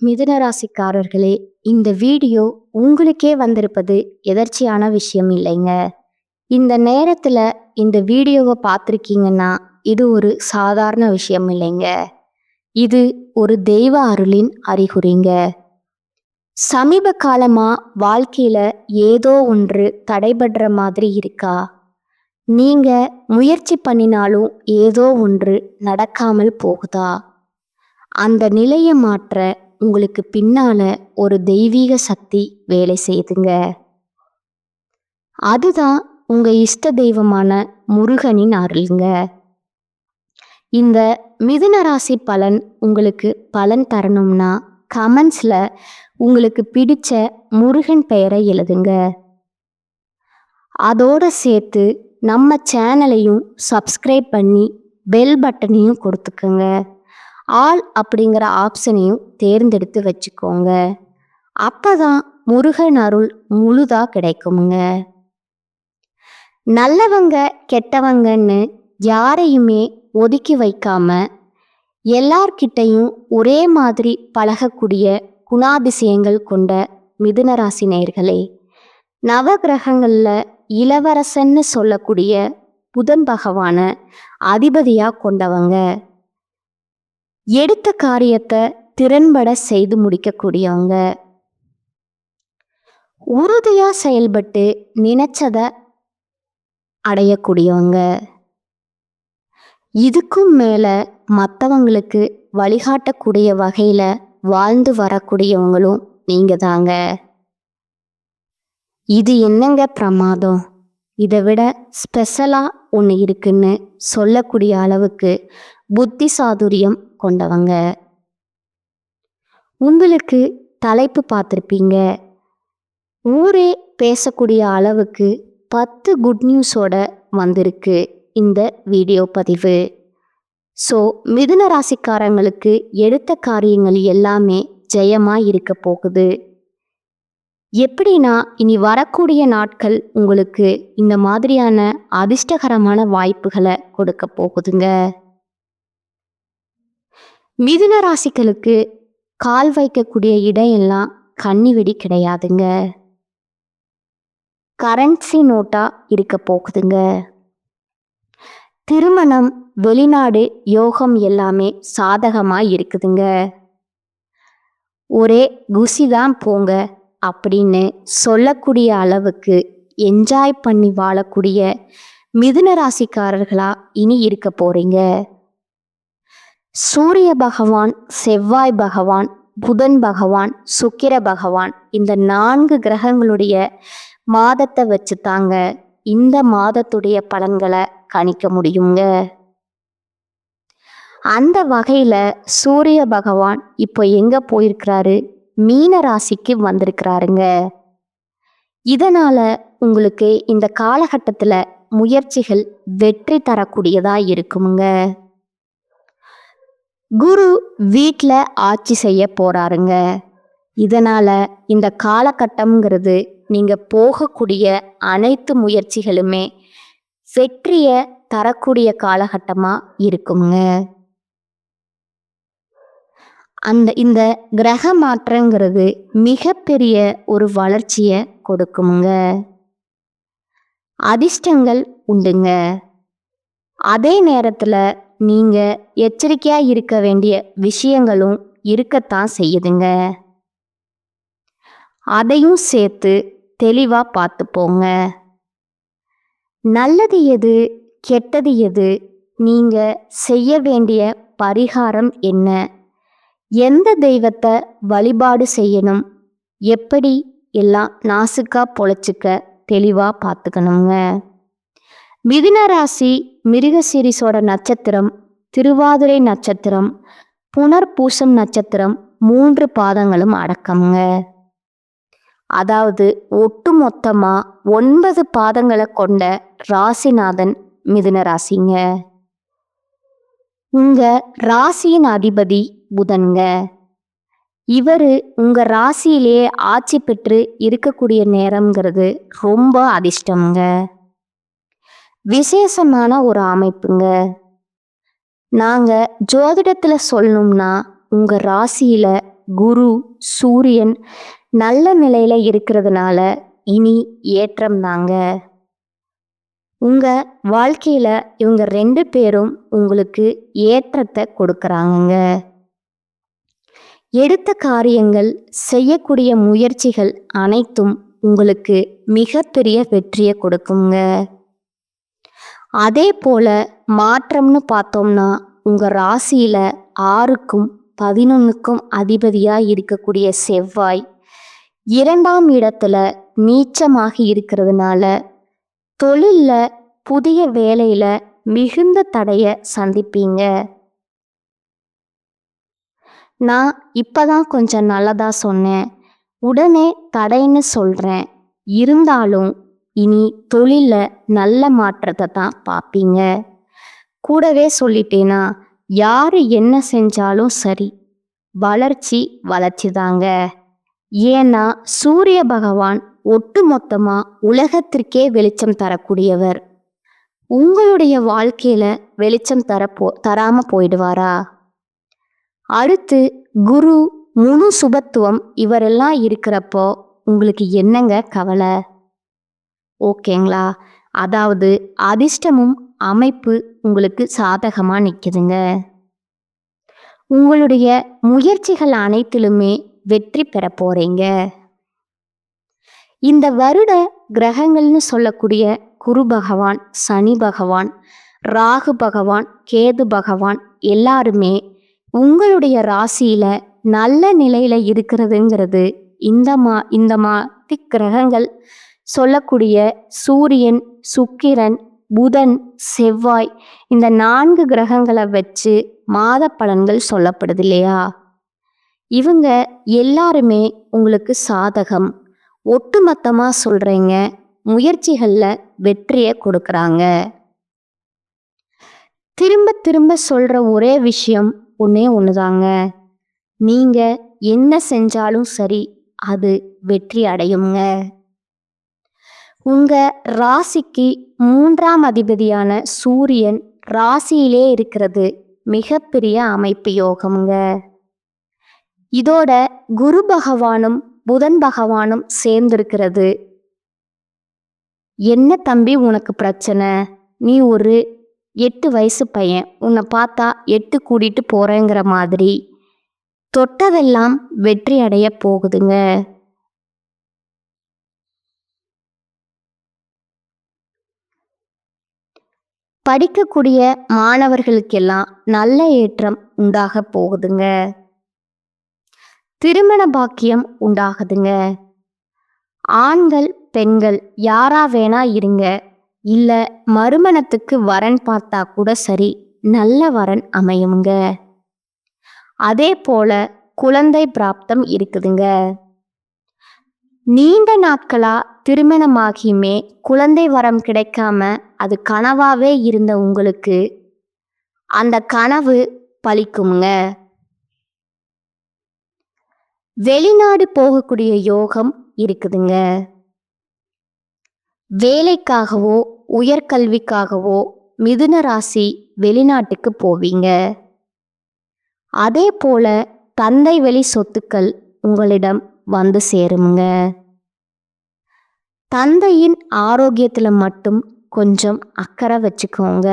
மிதுன ராசிக்காரர்களே, இந்த வீடியோ உங்களுக்கே வந்திருப்பது எதர்ச்சியான விஷயம் இல்லைங்க. இந்த நேரத்துல இந்த வீடியோவை பார்த்துருக்கீங்கன்னா இது ஒரு சாதாரண விஷயம் இல்லைங்க. இது ஒரு தெய்வ அருளின் அறிகுறிங்க. சமீப காலமா வாழ்க்கையில ஏதோ ஒன்று தடைபடுற மாதிரி இருக்கா? நீங்க முயற்சி பண்ணினாலும் ஏதோ ஒன்று நடக்காமல் போகுதா? அந்த நிலையை மாற்ற உங்களுக்கு பின்னால ஒரு தெய்வீக சக்தி வேலை செய்யுதுங்க. அதுதான் உங்க இஷ்ட தெய்வமான முருகனின் அருளுங்க. இந்த மிதுன ராசி பலன் உங்களுக்கு பலன் தரணும்னா கமெண்ட்ஸ்ல உங்களுக்கு பிடிச்ச முருகன் பெயரை எழுதுங்க. அதோட சேர்த்து நம்ம சேனலையும் சப்ஸ்கிரைப் பண்ணி பெல் பட்டனையும் கொடுத்துக்கோங்க. ஆல் அப்படிங்கிற ஆப்ஷனையும் தேர்ந்தெடுத்து வச்சுக்கோங்க. அப்பதான் முருகன் அருள் முழுதா கிடைக்குமுங்க. நல்லவங்க கெட்டவங்கன்னு யாரையுமே ஒதுக்கி வைக்காம எல்லார்கிட்டையும் ஒரே மாதிரி பழகக்கூடிய குணாதிசயங்கள் கொண்ட மிதுன ராசி நேயர்களே, நவகிரகங்கள்ல இளவரசன்னு சொல்லக்கூடிய புதன் பகவான அதிபதியா கொண்டவங்க. எடுத்த காரியத்தை திறன்பட செய்து முடிக்கக்கூடியவங்க. உறுதியா செயல்பட்டு நினைச்சத அடையக்கூடியவங்க. இதுக்கும் மேல மற்றவங்களுக்கு வழிகாட்டக்கூடிய வகையில வாழ்ந்து வரக்கூடியவங்களும் நீங்க தாங்க. இது என்னங்க பிரமாதம், இதை விட ஸ்பெஷலா ஒன்று இருக்குன்னு சொல்லக்கூடிய அளவுக்கு புத்தி சாதுரியம் கொண்டவங்க. உங்களுக்கு தலைப்பு பார்த்துருப்பீங்க, ஊரே பேசக்கூடிய அளவுக்கு 10 குட் நியூஸோட வந்திருக்கு இந்த வீடியோ பதிவு. ஸோ மிதுன ராசிக்காரங்களுக்கு எடுத்த காரியங்கள் எல்லாமே ஜெயமாக இருக்க போகுது. எப்படின்னா இனி வரக்கூடிய நாட்கள் உங்களுக்கு இந்த மாதிரியான அதிர்ஷ்டகரமான வாய்ப்புகளை கொடுக்க போகுதுங்க. மிதுன ராசிகளுக்கு கால் வைக்கக்கூடிய இடம் எல்லாம் கன்னி வெடி கிடையாதுங்க, கரன்சி நோட்டா இருக்க போகுதுங்க. திருமணம், வெளிநாடு யோகம் எல்லாமே சாதகமா இருக்குதுங்க. ஒரே குசிதான் போங்க அப்படின்னு சொல்லக்கூடிய அளவுக்கு என்ஜாய் பண்ணி வாழக்கூடிய மிதுன ராசிக்காரர்களா இனி இருக்க போறீங்க. சூரிய பகவான், செவ்வாய் பகவான், புதன் பகவான், சுக்கிர பகவான், இந்த 4 கிரகங்களுடைய மாதத்தை வச்சு தாங்க இந்த மாதத்துடைய பலன்களை கணிக்க முடியுங்க. அந்த வகையில சூரிய பகவான் இப்போ எங்க போயிருக்கிறாரு? மீன ராசிக்கு வந்திருக்கிறாருங்க. இதனால உங்களுக்கு இந்த காலகட்டத்துல முயற்சிகள் வெற்றி தரக்கூடியதா இருக்குமுங்க. குரு வீட்டில் ஆட்சி செய்ய போறாருங்க. இதனால இந்த காலகட்டம்ங்கிறது நீங்க போகக்கூடிய அனைத்து முயற்சிகளுமே வெற்றியை தரக்கூடிய காலகட்டமா இருக்குங்க. இந்த கிரக மாற்றங்கிறது மிகப்பெரிய ஒரு வளர்ச்சியை கொடுக்குமுங்க. அதிர்ஷ்டங்கள் உண்டுங்க. அதே நேரத்துல நீங்க எச்சரிக்கையா இருக்க வேண்டிய விஷயங்களும் இருக்கத்தான் செய்யுதுங்க. அதையும் சேர்த்து தெளிவா பார்த்துப்போங்க. நல்லது எது, கெட்டது எது, நீங்க செய்ய வேண்டிய பரிகாரம் என்ன, எந்த தெய்வத்தை வழிபாடு செய்யணும், எப்படி எல்லாம் நாசுக்கா பொழைச்சிக்க தெளிவா பார்த்துக்கணுங்க. மிதுன ராசி மிருகசீரிஷோட நட்சத்திரம், திருவாதிரை நட்சத்திரம், புனர்பூசம் நட்சத்திரம் 3 பாதங்களும் அடக்கமுங்க. அதாவது ஒட்டு மொத்தமா 9 பாதங்களை கொண்ட ராசிநாதன் மிதுன ராசிங்க. உங்க ராசியின் அதிபதி புதன்க. இவர் உங்க ராசியிலேயே ஆட்சி பெற்று இருக்கக்கூடிய நேரம்ங்கிறது ரொம்ப அதிர்ஷ்டம்ங்க. விசேஷமான ஒரு அமைப்புங்க. நாங்க ஜோதிடத்துல சொல்லணும்னா உங்க ராசியில குரு, சூரியன் நல்ல நிலையில இருக்கிறதுனால இனி ஏற்றம் தாங்க. உங்க வாழ்க்கையில இவங்க 2 பேரும் உங்களுக்கு ஏற்றத்தை கொடுக்கறாங்கங்க. எடுத்த காரியங்கள், செய்யக்கூடிய முயற்சிகள் அனைத்தும் உங்களுக்கு மிகப்பெரிய வெற்றியை கொடுக்குங்க. அதே போல மாற்றம்னு பார்த்தோம்னா உங்க ராசியில 6க்கும் 11க்கும் அதிபதியா இருக்கக்கூடிய செவ்வாய் 2ஆம் இடத்துல நீச்சமாகி இருக்கிறதுனால தொழில்ல, புதிய வேலையில மிகுந்த தடைய சந்திப்பீங்க. நான் இப்பதான் கொஞ்சம் நல்லதா சொன்னேன், உடனே தடைன்னு சொல்றேன். இருந்தாலும் இனி தொழில்ல நல்ல மாற்றத்தை தான் பார்ப்பீங்க. கூடவே சொல்லிட்டேனா, யாரு என்ன செஞ்சாலும் சரி, வளர்ச்சி வளர்ச்சி தாங்க. ஏன்னா சூரிய பகவான் ஒட்டுமொத்தமா உலகத்திற்கே வெளிச்சம் தரக்கூடியவர். உங்களுடைய வாழ்க்கையில வெளிச்சம் தராம போயிடுவாரா? அடுத்து குரு, முழு சுபத்துவம் இவரெல்லாம் இருக்கிறப்போ உங்களுக்கு என்னங்க கவலை? ஓகேங்களா? அதாவது அதிர்ஷ்டமும் அமைப்பு உங்களுக்கு சாதகமா நிக்குதுங்க. உங்களுடைய முயற்சிகள் அனைத்திலுமே வெற்றி பெற போறீங்க. இந்த வருட கிரகங்கள்னு சொல்லக்கூடிய குரு பகவான், சனி பகவான், ராகு பகவான், கேது பகவான் எல்லாருமே உங்களுடைய ராசியில நல்ல நிலையில இருக்கிறதுங்கிறது இந்த மாதிரி கிரகங்கள் சொல்லக்கூடிய சூரியன், சுக்கிரன், புதன், செவ்வாய் இந்த 4 கிரகங்களை வச்சு மாத பலன்கள் சொல்லப்படுது இல்லையா? இவங்க எல்லாருமே உங்களுக்கு சாதகம். ஒட்டுமொத்தமா சொல்றேங்க, முயற்சிகள்ல வெற்றியை கொடுக்கறாங்க. திரும்ப திரும்ப சொல்ற ஒரே விஷயம் ஒன்னே ஒண்ணுதாங்க. நீங்க என்ன செஞ்சாலும் சரி, அது வெற்றி அடையுங்க. உங்க ராசிக்கு 3ஆம் அதிபதியான சூரியன் ராசியிலே இருக்கிறது மிகப்பெரிய அமைப்பு யோகம்ங்க. இதோட குரு பகவானும் புதன் பகவானும் சேர்ந்திருக்கிறது. என்ன தம்பி உனக்கு பிரச்சனை? நீ ஒரு 8 வயசு பையன், உன்னை பார்த்தா 8 கூட்டிட்டு போறேங்கிற மாதிரி தொட்டதெல்லாம் வெற்றி அடைய போகுதுங்க. படிக்கக்கூடிய மாணவர்களுக்கெல்லாம் நல்ல ஏற்றம் உண்டாக போகுதுங்க. திருமண பாக்கியம் உண்டாகுதுங்க. ஆண்கள், பெண்கள் யாரா வேணா இருங்க, இல்ல மறுமணத்துக்கு வரன் பார்த்தா கூட சரி, நல்ல வரன் அமையுங்க. அதே போல குழந்தை பிராப்தம் இருக்குதுங்க. நீண்ட நாட்களா திருமணமாகியுமே குழந்தை வரம் கிடைக்காம அது கனவாவே இருந்த உங்களுக்கு அந்த கனவு பலிக்குங்க. வெளிநாடு போகக்கூடிய யோகம் இருக்குதுங்க. வேலைக்காகவோ உயர்கல்விக்காகவோ மிதுன ராசி வெளிநாட்டுக்கு போவீங்க. அதே போல தந்தை வழி சொத்துக்கள் உங்களிடம் வந்து சேருங்க. தந்தையின் ஆரோக்கியத்துல மட்டும் கொஞ்சம் அக்கறை வச்சுக்கோங்க.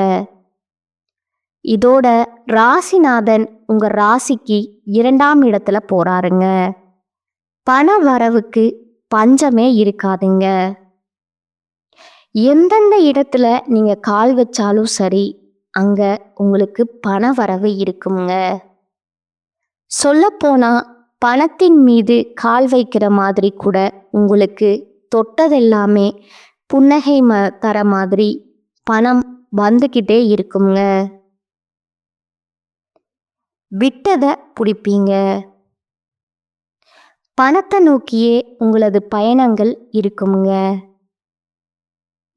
இதோட ராசிநாதன் உங்க ராசிக்கு 2ஆம் இடத்துல போறாருங்க. பண வரவுக்கு பஞ்சமே இருக்காதுங்க. எந்தெந்த இடத்துல நீங்க கால் வச்சாலும் சரி, அங்க உங்களுக்கு பண வரவு இருக்குங்க. சொல்லப்போனா பணத்தின் மீது கால் வைக்கிற மாதிரி கூட உங்களுக்கு தொட்டதெல்லாமே புன்னகை தர மாதிரி பணம் வந்துக்கிட்டே இருக்குங்க. விட்டதை பிடிப்பீங்க. பணத்தை நோக்கியே உங்களது பயணங்கள் இருக்குங்க.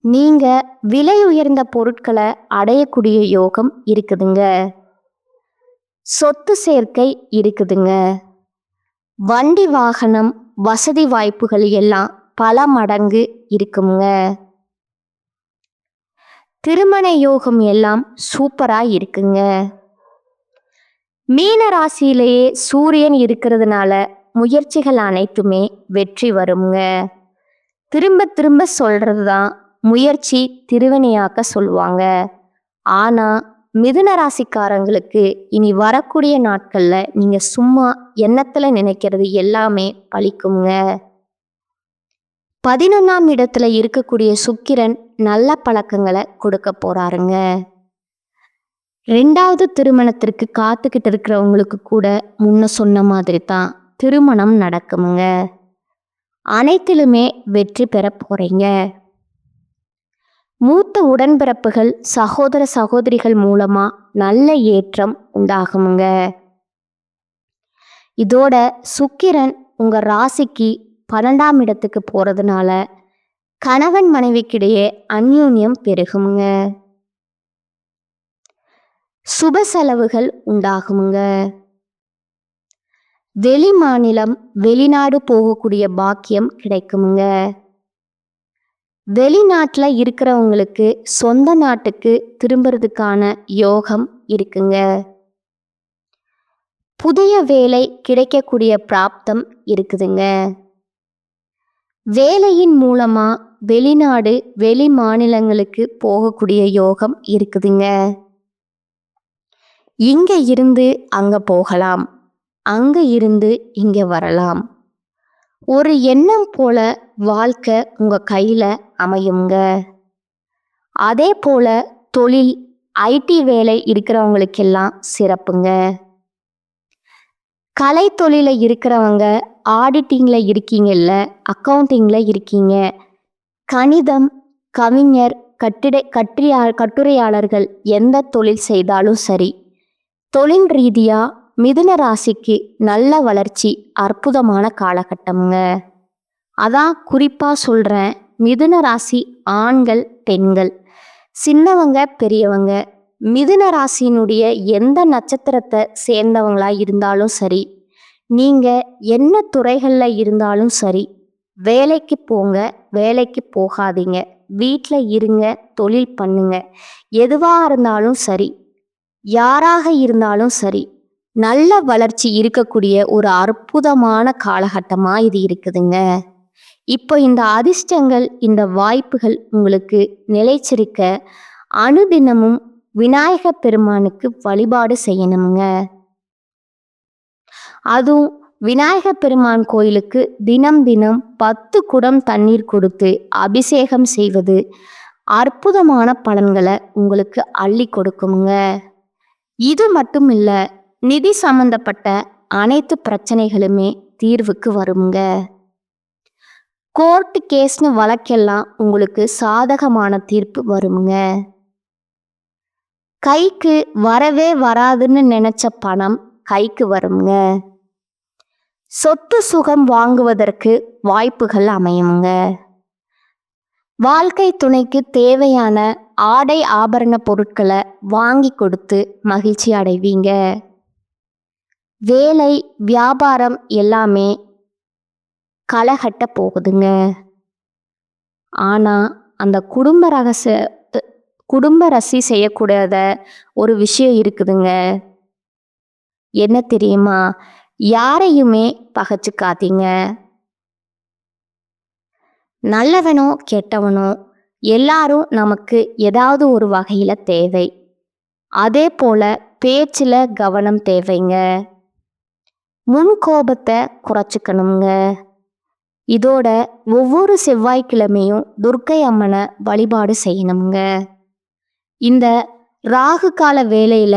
நீங்க விலை உயர்ந்த பொருட்களை அடையக்கூடிய யோகம் இருக்குதுங்க. சொத்து சேர்க்கை இருக்குதுங்க. வண்டி வாகனம் வசதி வாய்ப்புகள் எல்லாம் பல மடங்கு இருக்குங்க. திருமண யோகம் எல்லாம் சூப்பரா இருக்குங்க. மீன ராசியிலேயே சூரியன் இருக்கிறதுனால முயற்சிகள் அனைத்துமே வெற்றி வருங்க. திரும்ப திரும்ப சொல்றதுதான் முயற்சி திருவினையாக்க சொல்லுவாங்க. ஆனா மிதுன ராசிக்காரங்களுக்கு இனி வரக்கூடிய நாட்கள்ல நீங்க சும்மா எண்ணத்துல நினைக்கிறது எல்லாமே பலிக்குங்க. 11ஆம் இடத்துல இருக்கக்கூடிய சுக்கிரன் நல்ல பழக்கங்களை கொடுக்க போறாருங்க. 2வது திருமணத்திற்கு காத்துக்கிட்டு இருக்கிறவங்களுக்கு கூட முன்ன சொன்ன மாதிரி தான் திருமணம் நடக்குமுங்க. அனைத்திலுமே வெற்றி பெற போறீங்க. மூத்த உடன்பிறப்புகள் சகோதர சகோதரிகள் மூலமா நல்ல ஏற்றம் உண்டாகுமுங்க. இதோட சுக்கிரன் உங்க ராசிக்கு 12ஆம் இடத்துக்கு போறதுனால கணவன் மனைவிக்கிடையே அந்யோன்யம் பெருகுமுங்க. சுப செலவுகள் உண்டாகுமுங்க. வெளி மாநிலம் வெளிநாடு போகக்கூடிய பாக்கியம் கிடைக்குமுங்க. வெளிநாட்டில் இருக்கிறவங்களுக்கு சொந்த நாட்டுக்கு திரும்புறதுக்கான யோகம் இருக்குங்க. புதிய வேலை கிடைக்கக்கூடிய பிராப்தம் இருக்குதுங்க. வேலையின் மூலமா வெளிநாடு வெளி மாநிலங்களுக்கு போகக்கூடிய யோகம் இருக்குதுங்க. இங்க இருந்து அங்க போகலாம், அங்க இருந்து இங்க வரலாம். ஒரு எண்ணம் போல வாழ்க்கை உங்க கையில அமையுங்க. அதே போல தொழில் ஐடி வேலை இருக்கிறவங்களுக்கெல்லாம் சிறப்புங்க. கலை தொழில இருக்கிறவங்க ஆடிட்டிங்ல இருக்கீங்கல்ல, அக்கௌண்டிங்ல இருக்கீங்க, கணிதம், கவிஞர், கட்டுரையாளர்கள் எந்த தொழில் செய்தாலும் சரி, தொழில் ரீதியா மிதுன ராசிக்கு நல்ல வளர்ச்சி அற்புதமான காலகட்டம்ங்க. அதான் குறிப்பா சொல்றேன், மிதுன ராசி ஆண்கள் பெண்கள் சின்னவங்க பெரியவங்க மிதுன ராசியினுடைய எந்த நட்சத்திரத்தை சேர்ந்தவங்களா இருந்தாலும் சரி, நீங்க என்ன துறைகள்ல இருந்தாலும் சரி, வேலைக்கு போங்க, வேலைக்கு போகாதீங்க, வீட்டில் இருங்க, தொழில் பண்ணுங்க, எதுவாக இருந்தாலும் சரி, யாராக இருந்தாலும் சரி, நல்ல வளர்ச்சி இருக்கக்கூடிய ஒரு அற்புதமான காலகட்டமாக இது இருக்குதுங்க. இப்போ இந்த அதிர்ஷ்டங்கள் இந்த வாய்ப்புகள் உங்களுக்கு நிலைச்சிருக்க அனுதினமும் விநாயக பெருமானுக்கு வழிபாடு செய்யணுங்க. அதுவும் விநாயக பெருமான் கோயிலுக்கு தினம் தினம் 10 குடம் தண்ணீர் கொடுத்து அபிஷேகம் செய்வது அற்புதமான பலன்களை உங்களுக்கு அள்ளி கொடுக்குங்க. இது மட்டும் இல்ல, நிதி சம்பந்தப்பட்ட அனைத்து பிரச்சனைகளுமே தீர்வுக்கு வருங்க. கோர்ட்டு கேஸ்னு வழக்கெல்லாம் உங்களுக்கு சாதகமான தீர்ப்பு வருங்க. கைக்கு வரவே வராதுன்னு நினைச்ச பணம் கைக்கு வருங்க. சொத்து சுகம் வாங்குவதற்கு வாய்ப்புகள் அமையுங்க. வாழ்க்கை துணைக்கு தேவையான ஆடை ஆபரண பொருட்களை வாங்கி கொடுத்து மகிழ்ச்சி அடைவீங்க. வேலை வியாபாரம் எல்லாமே களகட்ட போகுதுங்க. ஆனா அந்த குடும்ப ரசி செய்யக்கூடாத ஒரு விஷயம் இருக்குதுங்க. என்ன தெரியுமா? யாரையுமே பகைச்சுக்காதீங்க. நல்லவனோ கெட்டவனோ எல்லாரும் நமக்கு ஏதாவது ஒரு வகையில தேவை. அதே போல பேச்சில் கவனம் தேவைங்க. முன்கோபத்தை குறைச்சிக்கணுங்க. இதோட ஒவ்வொரு செவ்வாய்க்கிழமையும் துர்க்கை அம்மனை வழிபாடு செய்யணுங்க. இந்த ராகு கால வேளையில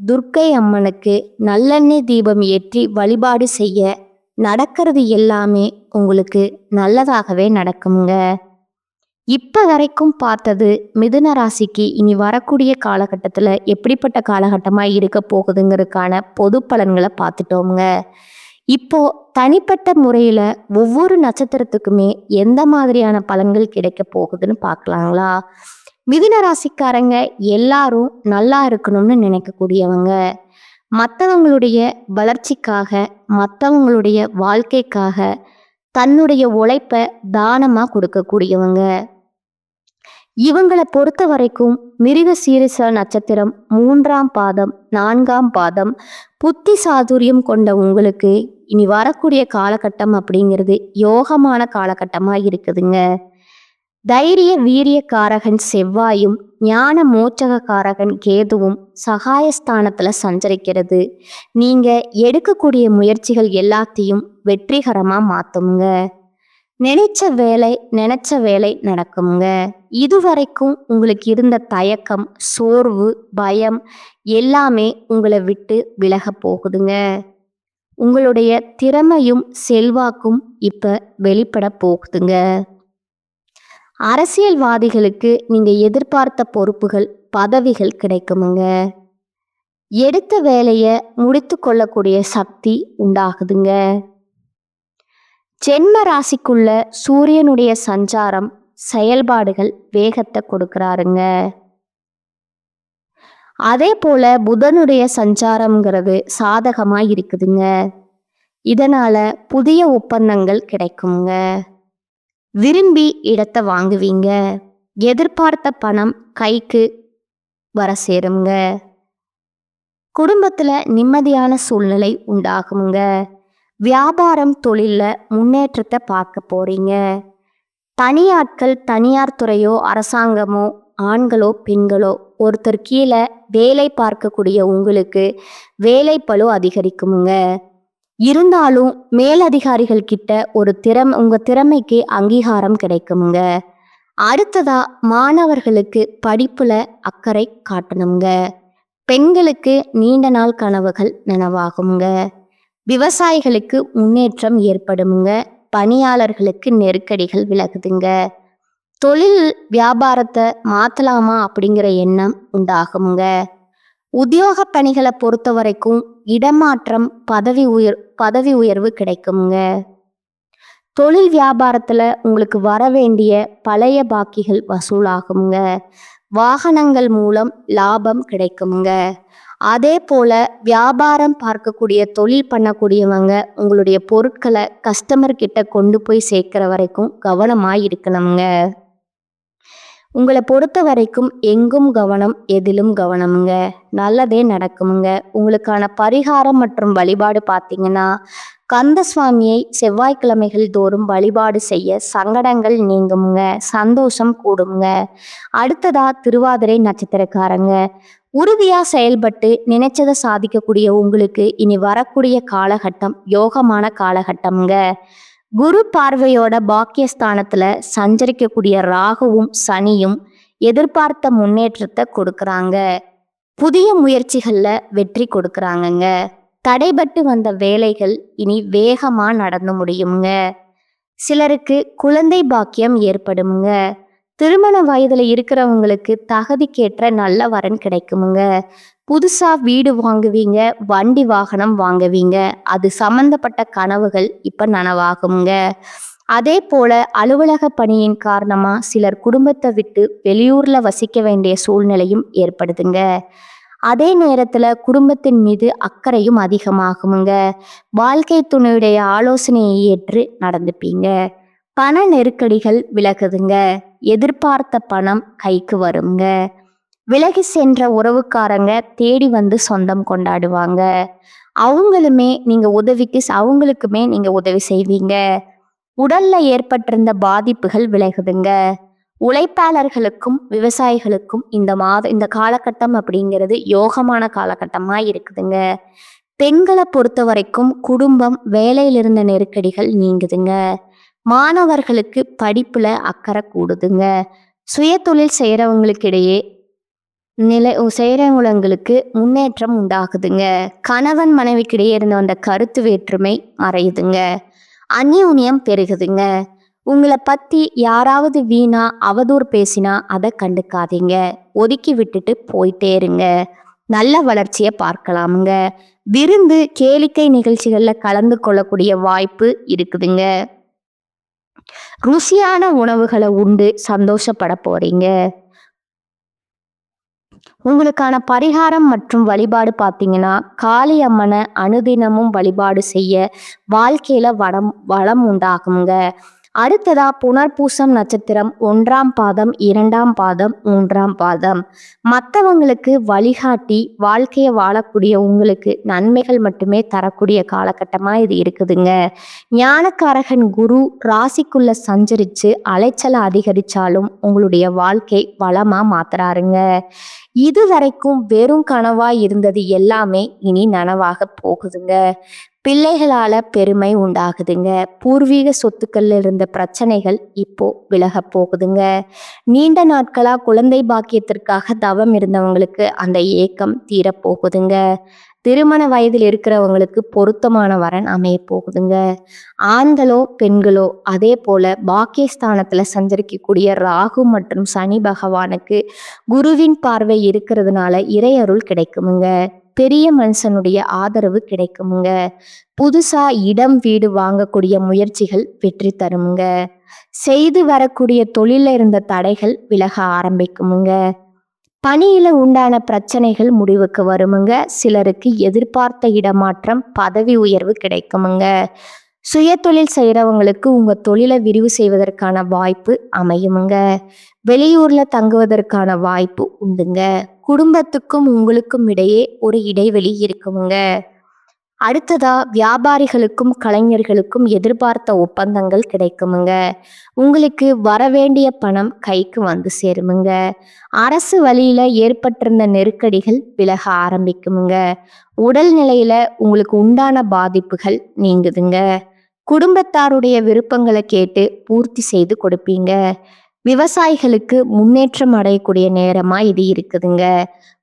துர்க்கை அம்மனுக்கு நல்லெண்ணெய் தீபம் ஏற்றி வழிபாடு செய்ய நடக்கிறது எல்லாமே உங்களுக்கு நல்லதாகவே நடக்குங்க. இப்போ வரைக்கும் பார்த்தது மிதுன ராசிக்கு இனி வரக்கூடிய காலகட்டத்தில் எப்படிப்பட்ட காலகட்டமாக இருக்க போகுதுங்கிறதுக்கான பொது பலன்களை பார்த்துட்டோங்க. இப்போ தனிப்பட்ட முறையில் ஒவ்வொரு நட்சத்திரத்துக்குமே எந்த மாதிரியான பலன்கள் கிடைக்க போகுதுன்னு பார்க்கலாங்களா? மிதுன ராசிக்காரங்க எல்லாரும் நல்லா இருக்கணும்னு நினைக்கக்கூடியவங்க, மற்றவங்களுடைய வளர்ச்சிக்காக, மற்றவங்களுடைய வாழ்க்கைக்காக தன்னுடைய உழைப்பை தானமாக கொடுக்கக்கூடியவங்க. இவங்களை பொறுத்த வரைக்கும் மிருக சீரிச நட்சத்திரம் 3ஆம் பாதம் 4ஆம் பாதம் புத்தி சாதுரியம் கொண்ட உங்களுக்கு இனி வரக்கூடிய காலகட்டம் அப்படிங்கிறது யோகமான காலகட்டமா இருக்குதுங்க. தைரிய வீரிய காரகன் செவ்வாயும் ஞான மோட்சக காரகன் கேதுவும் சகாயஸ்தானத்துல சஞ்சரிக்கிறது நீங்க எடுக்கக்கூடிய முயற்சிகள் எல்லாத்தையும் வெற்றிகரமா மாத்துங்க. நினைச்ச வேலை நடக்குங்க. இதுவரைக்கும் உங்களுக்கு இருந்த தயக்கம், சோர்வு, பயம் எல்லாமே உங்களை விட்டு விலக போகுதுங்க. உங்களுடைய திறமையும் செல்வாக்கும் இப்ப வெளிப்பட போகுதுங்க. அரசியல்வாதிகளுக்கு நீங்க எதிர்பார்த்த பொறுப்புகள், பதவிகள் கிடைக்குமுங்க. எடுத்த வேலையை முடித்து கொள்ளக்கூடிய சக்தி உண்டாகுதுங்க. ஜென்ம ராசிக்குள்ள சூரியனுடைய சஞ்சாரம் செயல்பாடுகள் வேகத்தை கொடுக்கறாருங்க. அதே போல புதனுடைய சஞ்சாரம்ங்கிறது சாதகமா இருக்குதுங்க. இதனால புதிய ஒப்பந்தங்கள் கிடைக்குங்க. விரும்பி இடத்தை வாங்குவீங்க. எதிர்பார்த்த பணம் கைக்கு வர சேருங்க. குடும்பத்துல நிம்மதியான சூழ்நிலை உண்டாகுங்க. வியாபாரம் தொழில்ல முன்னேற்றத்தை பார்க்க போறீங்க. தனியாட்கள், தனியார் துறையோ அரசாங்கமோ ஆண்களோ பெண்களோ ஒருத்தர் கீழே வேலை பார்க்கக்கூடிய உங்களுக்கு வேலைப்பளு அதிகரிக்குமுங்க. இருந்தாலும் மேலதிகாரிகள் கிட்ட உங்க திறமைக்கு அங்கீகாரம் கிடைக்குமுங்க. அடுத்ததா மாணவர்களுக்கு படிப்புல அக்கறை காட்டணுங்க. பெண்களுக்கு நீண்ட நாள் கனவுகள் நனவாகுங்க. விவசாயிகளுக்கு முன்னேற்றம் ஏற்படுமுங்க. பணியாளர்களுக்கு நெருக்கடிகள் விலகுதுங்க. தொழில் வியாபாரத்தை மாத்தலாமா அப்படிங்கிற எண்ணம் உண்டாகுங்க. உத்தியோக பணிகளை பொறுத்த வரைக்கும் இடமாற்றம், பதவி உயர்வு கிடைக்குங்க. தொழில் வியாபாரத்துல உங்களுக்கு வர வேண்டிய பழைய பாக்கிகள் வசூலாகுங்க. வாகனங்கள் மூலம் லாபம் கிடைக்குங்க. அதே போல வியாபாரம் பார்க்கக்கூடிய தொழில் பண்ணக்கூடியவங்க உங்களுடைய பொருட்களை கஸ்டமர் கிட்ட கொண்டு போய் சேர்க்கிற வரைக்கும் கவனமா இருக்கணுங்க. உங்களை பொறுத்த வரைக்கும் எங்கும் கவனம், எதிலும் கவனமுங்க. நல்லதே நடக்குமுங்க. உங்களுக்கான பரிகாரம் மற்றும் வழிபாடு பார்த்தீங்கன்னா, கந்த சுவாமியை செவ்வாய்க்கிழமைகள் தோறும் வழிபாடு செய்ய சங்கடங்கள் நீங்குமுங்க, சந்தோஷம் கூடுங்க. அடுத்ததா திருவாதிரை நட்சத்திரக்காரங்க, உறுதியா செயல்பட்டு நினைச்சதை சாதிக்கக்கூடிய உங்களுக்கு இனி வரக்கூடிய காலகட்டம் யோகமான காலகட்டம்ங்க. குரு பார்வையோட பாக்கியஸ்தானத்துல சஞ்சரிக்கக்கூடிய ராகுவும் சனியும் எதிர்பார்த்த முன்னேற்றத்தை கொடுக்கறாங்க. புதிய முயற்சிகள்ல வெற்றி கொடுக்கறாங்கங்க. தடைபட்டு வந்த வேலைகள் இனி வேகமா நடந்து முடியுங்க. சிலருக்கு குழந்தை பாக்கியம் ஏற்படுமுங்க. திருமண வயதுல இருக்கிறவங்களுக்கு தகுதிக்கேற்ற நல்ல வரன் கிடைக்குமுங்க. புதுசா வீடு வாங்குவீங்க, வண்டி வாகனம் வாங்குவீங்க. அது சம்பந்தப்பட்ட கனவுகள் இப்ப நனவாகுங்க. அதே போல அலுவலக பணியின் காரணமா சிலர் குடும்பத்தை விட்டு வெளியூர்ல வசிக்க வேண்டிய சூழ்நிலையும் ஏற்படுதுங்க. அதே நேரத்துல குடும்பத்தின் மீது அக்கறையும் அதிகமாகுமுங்க. வாழ்க்கை துணையுடைய ஆலோசனையை ஏற்று நடந்துப்பீங்க. பண நெருக்கடிகள் விலகுதுங்க. எதிர்பார்த்த பணம் கைக்கு வருங்க. விலகி சென்ற உறவுக்காரங்க தேடி வந்து சொந்தம் கொண்டாடுவாங்க. அவங்களுக்குமே நீங்க உதவி செய்வீங்க. உடல்ல ஏற்பட்டிருந்த பாதிப்புகள் விலகுதுங்க. உழைப்பாளர்களுக்கும் விவசாயிகளுக்கும் இந்த காலகட்டம் அப்படிங்கிறது யோகமான காலகட்டமா இருக்குதுங்க. பெண்களை பொறுத்த வரைக்கும் குடும்பம், வேலையில இருந்த நெருக்கடிகள் நீங்குதுங்க. மாணவர்களுக்கு படிப்புல அக்கறை கூடுதுங்க. சுய தொழில் செய்யறவங்களுக்கு முன்னேற்றம் உண்டாகுதுங்க. கணவன் மனைவிக்கிடையே இருந்த அந்த கருத்து வேற்றுமை மறையுதுங்க. அந்யோன்யம் பெருகுதுங்க. உங்களை பத்தி யாராவது வீணா அவதூறு பேசினா அதை கண்டுக்காதீங்க. ஒதுக்கி விட்டுட்டு போயிட்டே இருங்க. நல்ல வளர்ச்சியை பார்க்கலாமுங்க. விருந்து, கேளிக்கை நிகழ்ச்சிகள்ல கலந்து கொள்ளக்கூடிய வாய்ப்பு இருக்குதுங்க. ருசியான உணவுகளை உண்டு சந்தோஷப்பட போறீங்க. உங்களுக்கான பரிகாரம் மற்றும் வழிபாடு பார்த்தீங்கன்னா, காளி அம்மனை அனுதினமும் வழிபாடு செய்ய வாழ்க்கையில வளம் உண்டாகுங்க. அடுத்ததா புனர்பூசம் நட்சத்திரம் 1ஆம் பாதம், 2ஆம் பாதம், 3ஆம் பாதம். மற்றவங்களுக்கு வழிகாட்டி வாழ்க்கையை வாழக்கூடிய உங்களுக்கு நன்மைகள் மட்டுமே தரக்கூடிய காலகட்டமாக இது இருக்குதுங்க. ஞானக்காரகன் குரு ராசிக்குள்ள சஞ்சரித்து அலைச்சலை அதிகரித்தாலும் உங்களுடைய வாழ்க்கை வளமாக மாத்துறாருங்க. இதுவரைக்கும் வெறும் கனவா இருந்தது எல்லாமே இனி நனவாக போகுதுங்க. பிள்ளைகளால பெருமை உண்டாகுதுங்க. பூர்வீக சொத்துக்கள்ல இருந்த பிரச்சனைகள் இப்போ விலக போகுதுங்க. நீண்ட நாட்களா குழந்தை பாக்கியத்திற்காக தவம் இருந்தவங்களுக்கு அந்த ஏக்கம் தீரப்போகுதுங்க. திருமண வயதில் இருக்கிறவங்களுக்கு பொருத்தமான வரன் அமைய போகுதுங்க. ஆண்களோ பெண்களோ அதே போல பாக்கியஸ்தானத்துல சஞ்சரிக்கக்கூடிய ராகு மற்றும் சனி பகவானுக்கு குருவின் பார்வை இருக்கிறதுனால இறையருள் கிடைக்குமுங்க. பெரிய மனுஷனுடைய ஆதரவு கிடைக்குமுங்க. புதுசா இடம் வீடு வாங்கக்கூடிய முயற்சிகள் வெற்றி தருமுங்க. செய்து வரக்கூடிய தொழில இருந்த தடைகள் விலக ஆரம்பிக்குமுங்க. பணியில உண்டான பிரச்சனைகள் முடிவுக்கு வருமுங்க. சிலருக்கு எதிர்பார்த்த இடமாற்றம், பதவி உயர்வு கிடைக்குமுங்க. சுய தொழில் செய்கிறவங்களுக்கு உங்கள் தொழிலை விரிவு செய்வதற்கான வாய்ப்பு அமையுமுங்க. வெளியூர்ல தங்குவதற்கான வாய்ப்பு உண்டுங்க. குடும்பத்துக்கும் உங்களுக்கும் இடையே ஒரு இடைவெளி இருக்குமுங்க. அடுத்ததா வியாபாரிகளுக்கும் கலைஞர்களுக்கும் எதிர்பார்த்த ஒப்பந்தங்கள் கிடைக்குமுங்க. உங்களுக்கு வரவேண்டிய பணம் கைக்கு வந்து சேருமுங்க. அரசு வழியில ஏற்பட்டிருந்த நெருக்கடிகள் விலக ஆரம்பிக்குமுங்க. உடல்நிலையில உங்களுக்கு உண்டான பாதிப்புகள் நீங்குதுங்க. குடும்பத்தாருடைய விருப்பங்களை கேட்டு பூர்த்தி செய்து கொடுப்பீங்க. விவசாயிகளுக்கு முன்னேற்றம் அடையக்கூடிய நேரமா இது இருக்குதுங்க.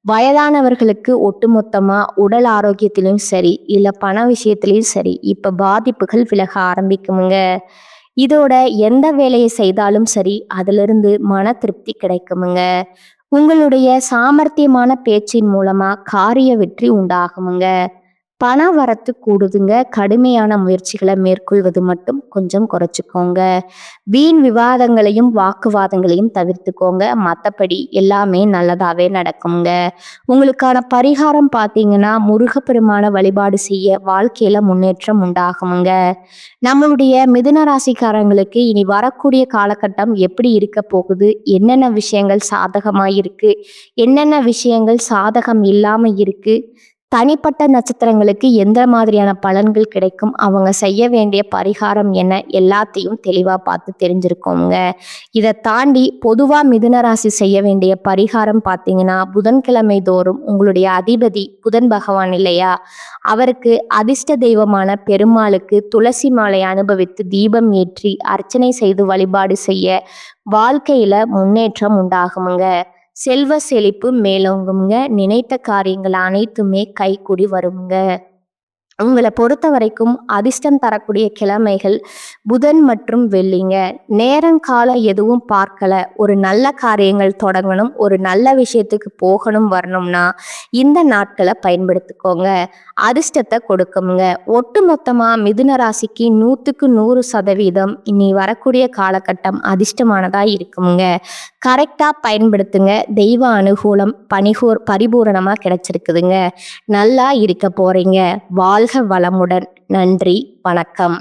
வயதானவர்களுக்கு ஒட்டுமொத்தமா உடல் ஆரோக்கியத்திலும் சரி இல்ல பண விஷயத்திலையும் சரி இப்ப பாதிப்புகள் விலக ஆரம்பிக்குமுங்க. இதோட எந்த வேலையை செய்தாலும் சரி அதிலிருந்து மன திருப்தி கிடைக்குமுங்க. உங்களுடைய சாமர்த்தியமான பேச்சின் மூலமா காரிய வெற்றி உண்டாகுமுங்க. பண வரத்து கூடுதுங்க. கடுமையான முயற்சிகளை மேற்கொள்வது மட்டும் கொஞ்சம் குறைச்சிக்கோங்க. வீண் விவாதங்களையும் வாக்குவாதங்களையும் தவிர்த்துக்கோங்க. மற்றபடி எல்லாமே நல்லதாவே நடக்குங்க. உங்களுக்கான பரிகாரம் பார்த்தீங்கன்னா முருகப்பெருமான வழிபாடு செய்ய வாழ்க்கையில முன்னேற்றம் உண்டாகுமுங்க. நம்மளுடைய மிதுன ராசிக்காரங்களுக்கு இனி வரக்கூடிய காலகட்டம் எப்படி இருக்க போகுது, என்னென்ன விஷயங்கள் சாதகமாக இருக்கு, என்னென்ன விஷயங்கள் சாதகம் இல்லாம இருக்கு, தனிப்பட்ட நட்சத்திரங்களுக்கு எந்த மாதிரியான பலன்கள் கிடைக்கும், அவங்க செய்ய வேண்டிய பரிகாரம் என்ன, எல்லாத்தையும் தெளிவாக பார்த்து தெரிஞ்சிருக்கோங்க. இதை தாண்டி பொதுவாக மிதுன ராசி செய்ய வேண்டிய பரிகாரம் பார்த்தீங்கன்னா புதன்கிழமை தோறும் உங்களுடைய அதிபதி புதன் பகவான் இல்லையா, அவருக்கு அதிர்ஷ்ட தெய்வமான பெருமாளுக்கு துளசி மாலை அனுபவித்து தீபம் ஏற்றி அர்ச்சனை செய்து வழிபாடு செய்ய வாழ்க்கையில முன்னேற்றம் உண்டாகுமுங்க. செல்வ செழிப்பு மேலோங்குங்க. நினைத்த காரியங்கள் அனைத்துமே கைகூடி வருங்க. உங்களை பொறுத்த வரைக்கும் அதிர்ஷ்டம் தரக்கூடிய கிழமைகள் புதன் மற்றும் வெள்ளிங்க. நேரங்காலம் எதுவும் பார்க்கல, ஒரு நல்ல காரியங்கள் தொடங்கணும், ஒரு நல்ல விஷயத்துக்கு போகணும் வரணும்னா இந்த நாட்களை பயன்படுத்திக்கோங்க. அதிர்ஷ்டத்தை கொடுக்குங்க. ஒட்டு மொத்தமாக மிதுன ராசிக்கு 100% இனி வரக்கூடிய காலகட்டம் அதிர்ஷ்டமானதாக இருக்குங்க. கரெக்டாக பயன்படுத்துங்க. தெய்வ அனுகூலம் பரிபூரணமாக கிடைச்சிருக்குதுங்க. நல்லா இருக்க போறீங்க. வாழ்க வளமுடன். நன்றி, வணக்கம்.